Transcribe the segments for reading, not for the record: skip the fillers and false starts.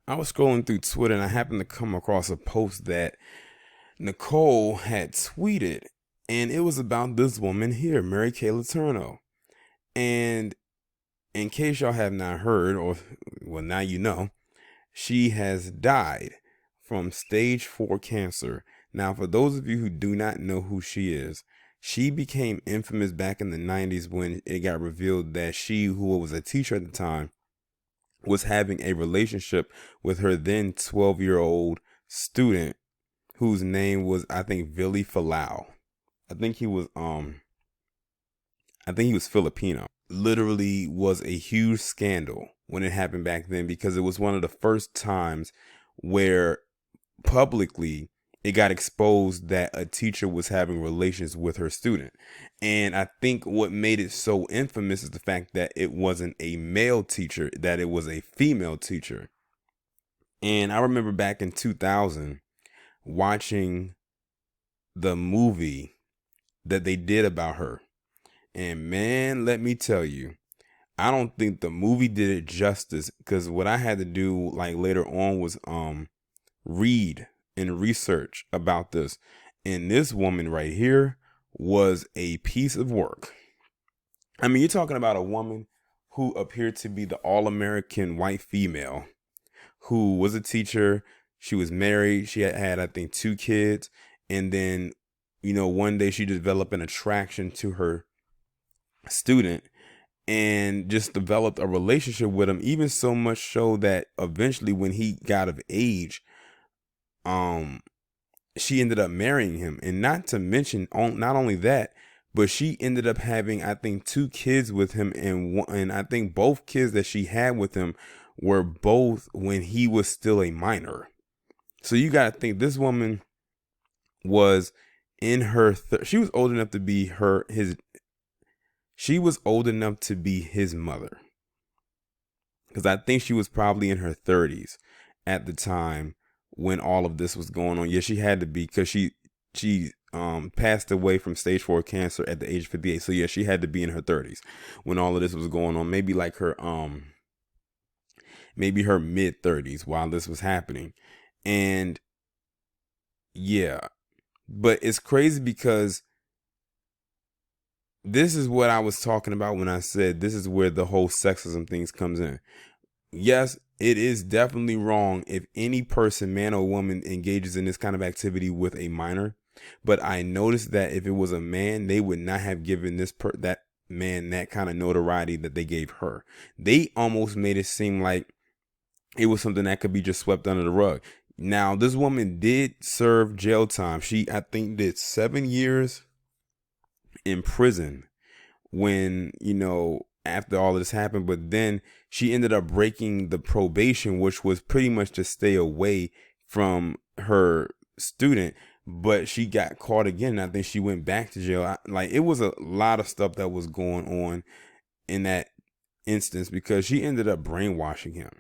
I was scrolling through Twitter and I happened to come across a post that Nicole had tweeted, and it was about this woman here, Mary Kay Letourneau. And in case y'all have not heard, or well, now you know, she has died from stage 4 cancer. Now, for those of you who do not know who she is, she became infamous back in the 90s when it got revealed that she, who was a teacher at the time, was having a relationship with her then 12-year-old student whose name was, I think, Billy Falau. I think he was I think he was Filipino. Literally was a huge scandal when it happened back then because it was one of the first times where publicly it got exposed that a teacher was having relations with her student. And I think what made it so infamous is the fact that it wasn't a male teacher, that it was a female teacher. And I remember back in 2000 watching the movie that they did about her. And man, let me tell you, I don't think the movie did it justice, because what I had to do like later on was read and research about this. And this woman right here was a piece of work. I mean, you're talking about a woman who appeared to be the all-American white female who was a teacher. She was married. She had, I think, 2 kids. And then, one day she developed an attraction to her student and just developed a relationship with him, even so much so that eventually when he got of age, she ended up marrying him. And not to mention, not only that, but she ended up having, I think, 2 kids with him, and I think both kids that she had with him were both when he was still a minor. So you got to think this woman was in her she was old enough to be she was old enough to be his mother, because I think she was probably in her 30s at the time when all of this was going on. Yeah, she had to be, because she passed away from stage 4 cancer at the age of 58. So yeah, she had to be in her 30s when all of this was going on. Maybe like her maybe her mid 30s while this was happening. And yeah, but it's crazy because this is what I was talking about when I said this is where the whole sexism things comes in. Yes, it is definitely wrong if any person, man or woman, engages in this kind of activity with a minor. But I noticed that if it was a man, they would not have given that man that kind of notoriety that they gave her. They almost made it seem like it was something that could be just swept under the rug. Now, this woman did serve jail time. She, I think, did 7 years in prison when, after all of this happened. But then she ended up breaking the probation, which was pretty much to stay away from her student. But she got caught again. I think she went back to jail. It was a lot of stuff that was going on in that instance, because she ended up brainwashing him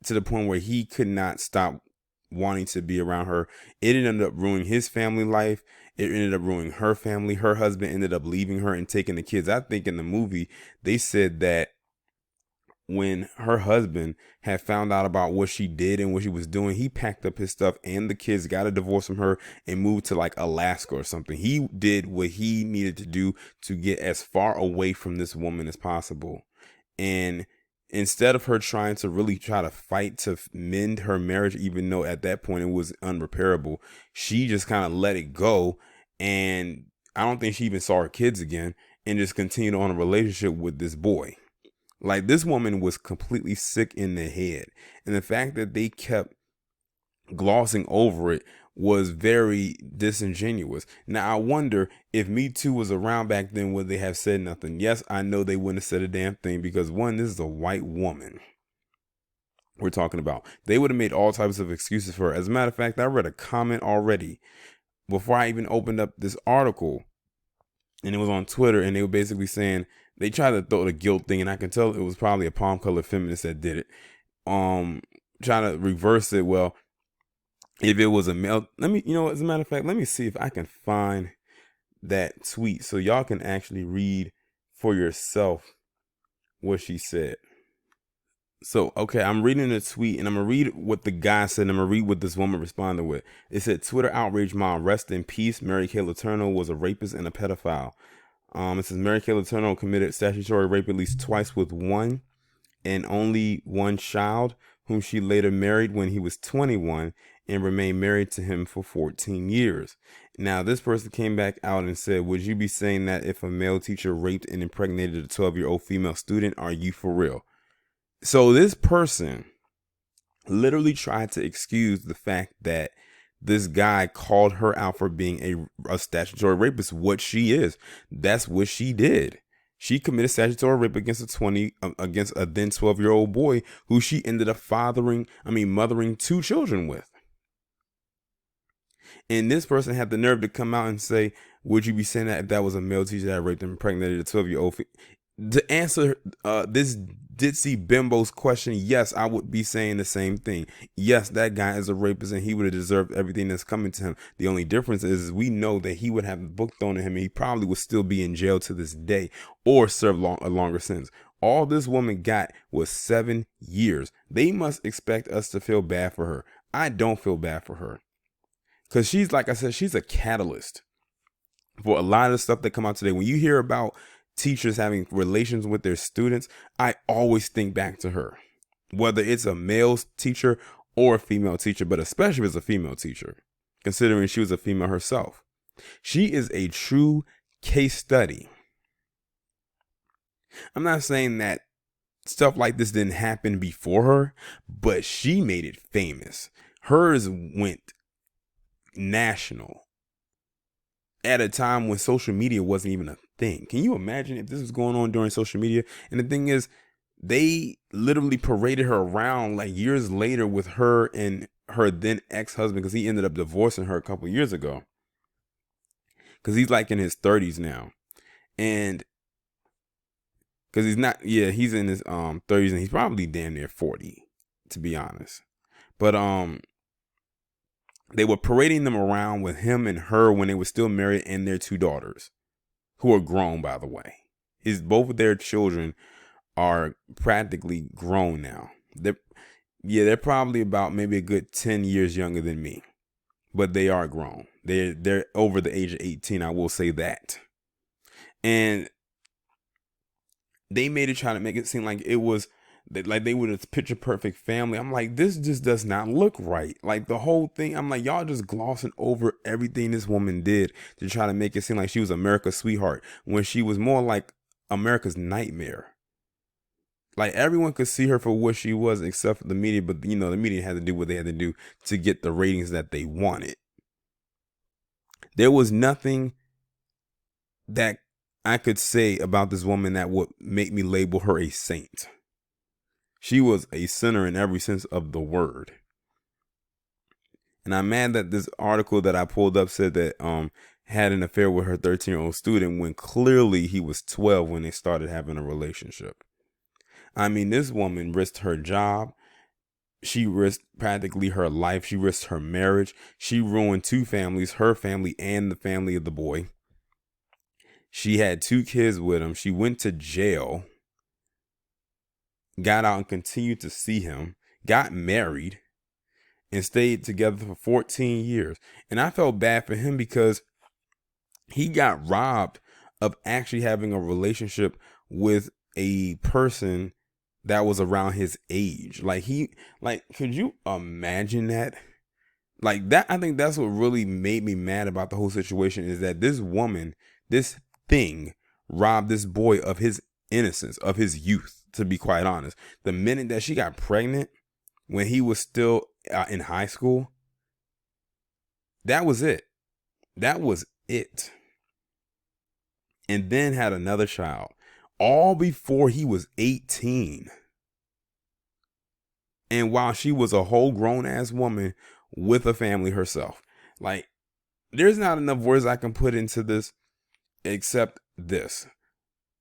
to the point where he could not stop wanting to be around her. It ended up ruining his family life. It ended up ruining her family. Her husband ended up leaving her and taking the kids. I think in the movie, they said that when her husband had found out about what she did and what she was doing, he packed up his stuff and the kids, got a divorce from her, and moved to like Alaska or something. He did what he needed to do to get as far away from this woman as possible. And instead of her trying to really try to fight to mend her marriage, even though at that point it was unrepairable, she just kind of let it go. And I don't think she even saw her kids again, and just continued on a relationship with this boy. Like, this woman was completely sick in the head. And the fact that they kept glossing over it was very disingenuous. Now, I wonder if Me Too was around back then, would they have said nothing? Yes, I know they wouldn't have said a damn thing, because one, this is a white woman we're talking about. They would have made all types of excuses for her. As a matter of fact, I read a comment already before I even opened up this article, and it was on Twitter, and they were basically saying, they tried to throw the guilt thing, and I can tell it was probably a palm colored feminist that did it. Trying to reverse it. Well, if it was a male, as a matter of fact, let me see if I can find that tweet so y'all can actually read for yourself what she said. So, okay, I'm reading the tweet and I'm going to read what the guy said. And I'm going to read what this woman responded with. It said, Twitter outrage mom, rest in peace. Mary Kay Letourneau was a rapist and a pedophile. It says Mary Kay Letourneau committed statutory rape at least twice with one and only one child, whom she later married when he was 21 and remained married to him for 14 years. Now, this person came back out and said, would you be saying that if a male teacher raped and impregnated a 12-year-old female student? Are you for real? So this person literally tried to excuse the fact that this guy called her out for being a statutory rapist. What she is. That's what she did. She committed statutory rape against against a then 12-year-old boy who she ended up mothering two children with. And this person had the nerve to come out and say, would you be saying that if that was a male teacher that raped and impregnated a 12-year-old? To answer this ditzy bimbo's question, yes, I would be saying the same thing. Yes, that guy is a rapist and he would have deserved everything that's coming to him. The only difference is we know that he would have a book thrown at him and he probably would still be in jail to this day or serve a longer sentence. All this woman got was 7 years. They must expect us to feel bad for her. I don't feel bad for her. Because she's, like I said, she's a catalyst for a lot of stuff that come out today. When you hear about teachers having relations with their students, I always think back to her, whether it's a male teacher or a female teacher, but especially if it's a female teacher, considering she was a female herself. She is a true case study. I'm not saying that stuff like this didn't happen before her, but she made it famous. Hers went national at a time when social media wasn't even a thing. Can you imagine if this was going on during social media? And the thing is, they literally paraded her around like years later with her and her then ex-husband, because he ended up divorcing her a couple years ago, because he's like in his 30s now. And because he's in his 30s and he's probably damn near 40, to be honest. But they were parading them around with him and her when they were still married, and their two daughters, who are grown, by the way. Both of their children are practically grown now. They're probably about maybe a good 10 years younger than me, but they are grown. They're over the age of 18. I will say that. And they made it, try to make it seem like it was like they were this picture perfect family. I'm like, this just does not look right. Like the whole thing, I'm like, y'all just glossing over everything this woman did to try to make it seem like she was America's sweetheart, when she was more like America's nightmare. Like everyone could see her for what she was except for the media, but the media had to do what they had to do to get the ratings that they wanted. There was nothing that I could say about this woman that would make me label her a saint. She was a sinner in every sense of the word. And I'm mad that this article that I pulled up said that had an affair with her 13-year-old student, when clearly he was 12 when they started having a relationship. I mean, this woman risked her job. She risked practically her life. She risked her marriage. She ruined two families, her family and the family of the boy. She had 2 kids with him. She went to jail, got out and continued to see him, got married, and stayed together for 14 years. And I felt bad for him because he got robbed of actually having a relationship with a person that was around his age. Could you imagine that? Like that, I think that's what really made me mad about the whole situation, is that this woman, this thing, robbed this boy of his innocence, of his youth, to be quite honest. The minute that she got pregnant when he was still in high school, that was it. That was it. And then had another child, all before he was 18. And while she was a whole grown ass woman with a family herself. Like, there's not enough words I can put into this except this.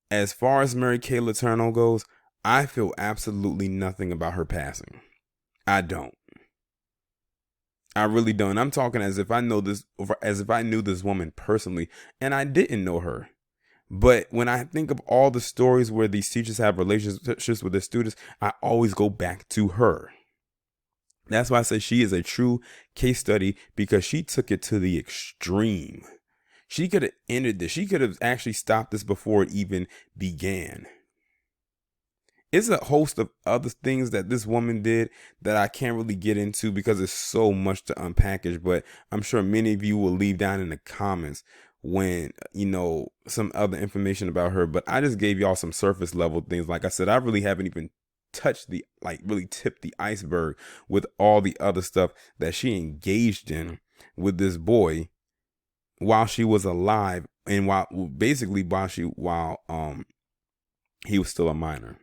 As far as Mary Kay Letourneau goes, I feel absolutely nothing about her passing. I don't. I really don't. I'm talking as if I knew this woman personally, and I didn't know her. But when I think of all the stories where these teachers have relationships with their students, I always go back to her. That's why I say she is a true case study, because she took it to the extreme. She could have ended this. She could have actually stopped this before it even began. It's a host of other things that this woman did that I can't really get into because it's so much to unpackage. But I'm sure many of you will leave down in the comments when, some other information about her. But I just gave y'all some surface level things. Like I said, I really haven't even touched really tipped the iceberg with all the other stuff that she engaged in with this boy while she was alive, and while he was still a minor.